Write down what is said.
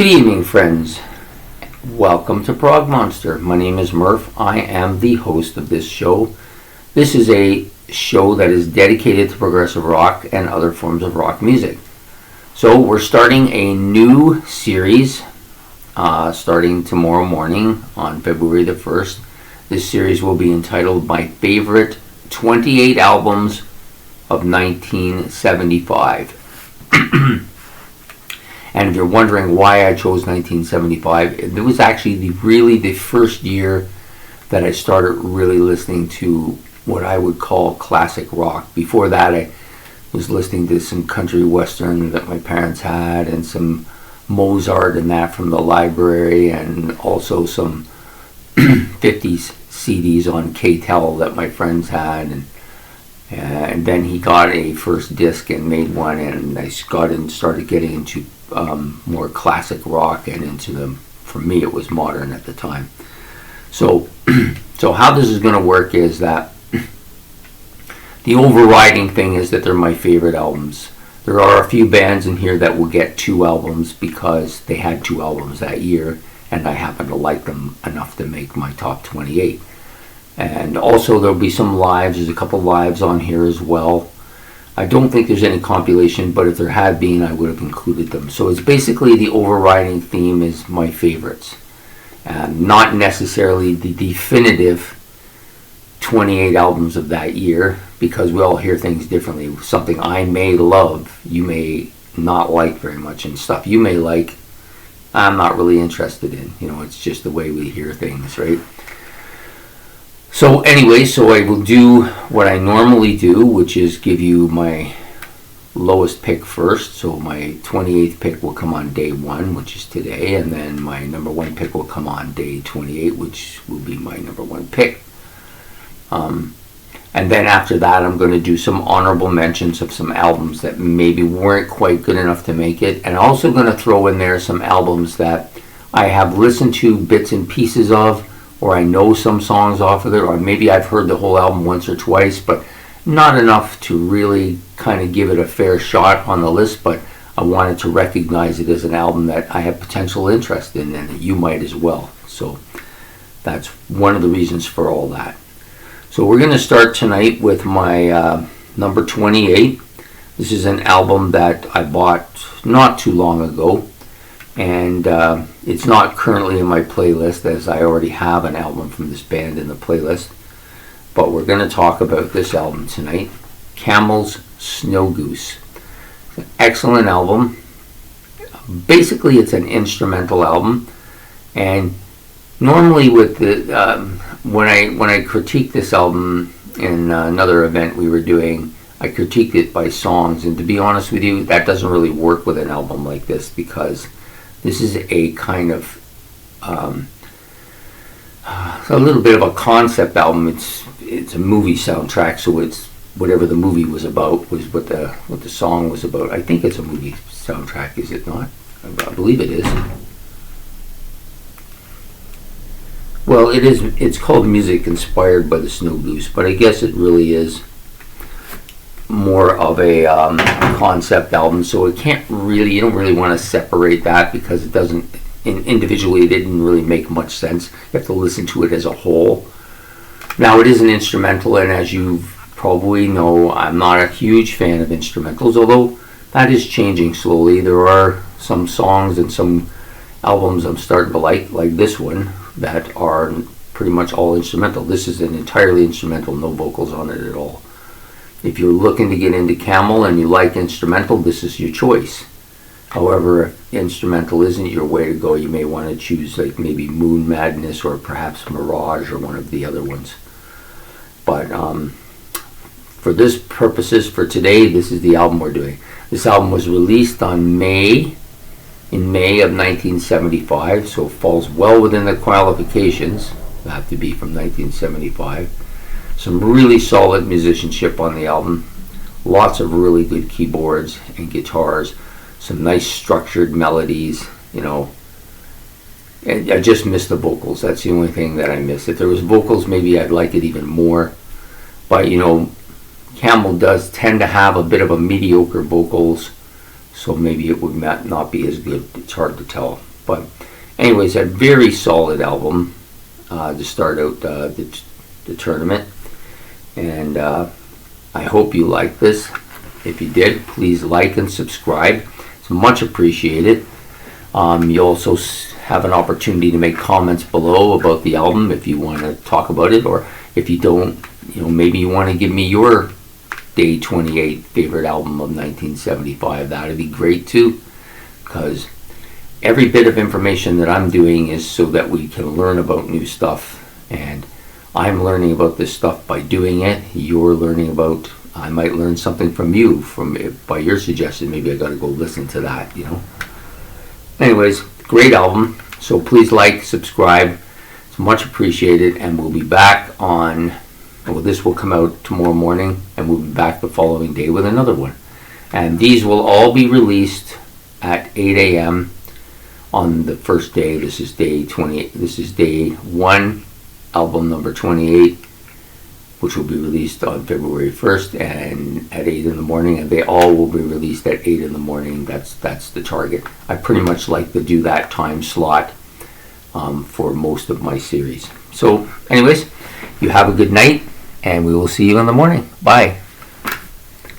Good evening, friends. Welcome to Prog Monster. My name is Murph. I am the host of this show. This is a show that is dedicated to progressive rock and other forms of rock music. So we're starting a new series starting tomorrow morning on February the 1st. This series will be entitled My Favorite 28 Albums of 1975. And if you're wondering why I chose 1975, it was actually the first year that I started really listening to what I would call classic rock. Before that, I was listening to some country western that my parents had, and some Mozart and that from the library, and also some 50s CDs on K-Tel that my friends had. And then he got a first disc and made one, and I started getting into more classic rock and into them. For me, it was modern at the time. So how this is going to work is that the overriding thing is that they're my favorite albums. There are a few bands in here that will get 2 albums because they had 2 albums that year, and I happen to like them enough to make my top 28. And also there'll be some lives. There's a couple lives on here as well. I don't think there's any compilation, but if there had been, I would have included them. So it's basically the overriding theme is my favorites. Not necessarily the definitive 28 albums of that year, because we all hear things differently. Something I may love, you may not like very much, and stuff you may like, I'm not really interested in. It's just the way we hear things, right? So anyway, I will do what I normally do, which is give you my lowest pick first. So my 28th pick will come on day 1, which is today, and then my number 1 pick will come on day 28, which will be my number 1 pick. And then after that, I'm going to do some honorable mentions of some albums that maybe weren't quite good enough to make it, and also going to throw in there some albums that I have listened to bits and pieces of, or I know some songs off of it, or maybe I've heard the whole album once or twice, but not enough to really kind of give it a fair shot on the list. But I wanted to recognize it as an album that I have potential interest in, and that you might as well. So that's one of the reasons for all that. So we're going to start tonight with my number 28. This is an album that I bought not too long ago, and it's not currently in my playlist, as I already have an album from this band in the playlist. But we're going to talk about this album tonight, Camel's Snow Goose. It's an excellent album. Basically, it's an instrumental album, and normally with the when I critique this album in another event we were doing, I critiqued it by songs, and to be honest with you, that doesn't really work with an album like this, because this is a kind of a little bit of a concept album. It's a movie soundtrack, so it's whatever the movie was about was what the song was about. I think it's a movie soundtrack, is it not? I believe it is. Well, it is. It's called music inspired by the Snow Goose, but I guess it really is more of a concept album. So you don't really want to separate that, because it doesn't. Individually, it didn't really make much sense. You have to listen to it as a whole. Now, it is an instrumental, and as you probably know, I'm not a huge fan of instrumentals, although that is changing slowly. There are some songs and some albums I'm starting to like this one, that are pretty much all instrumental. This is an entirely instrumental, no vocals on it at all. If you're looking to get into Camel and you like instrumental, this is your choice. However, if instrumental isn't your way to go, you may want to choose like maybe Moon Madness, or perhaps Mirage, or one of the other ones. But for this purposes, for today, this is the album we're doing. This album was released in May of 1975, so it falls well within the qualifications. It'll have to be from 1975. Some really solid musicianship on the album. Lots of really good keyboards and guitars. Some nice structured melodies, And I just missed the vocals. That's the only thing that I missed. If there was vocals, maybe I'd like it even more. But, Camel does tend to have a bit of a mediocre vocals, so maybe it would not be as good. It's hard to tell. But anyways, a very solid album to start out the tournament. And I hope you like this. If you did, please like and subscribe. It's much appreciated. You also have an opportunity to make comments below about the album if you want to talk about it, or if you don't, maybe you want to give me your Day 28 favorite album of 1975. That'd be great too, because every bit of information that I'm doing is so that we can learn about new stuff, and I'm learning about this stuff by doing it. You're learning about, I might learn something from you, by your suggestion. Maybe I got to go listen to that, Anyways, great album. So please like, subscribe. It's much appreciated, and we'll be back this will come out tomorrow morning, and we'll be back the following day with another one. And these will all be released at 8 a.m. on the first day. This is day 28. This is day 1, album number 28, which will be released on February 1st and at 8 in the morning, and they all will be released at 8 in the morning. That's the target. I pretty much like to do that time slot for most of my series. So anyways, you have a good night, and we will see you in the morning. Bye.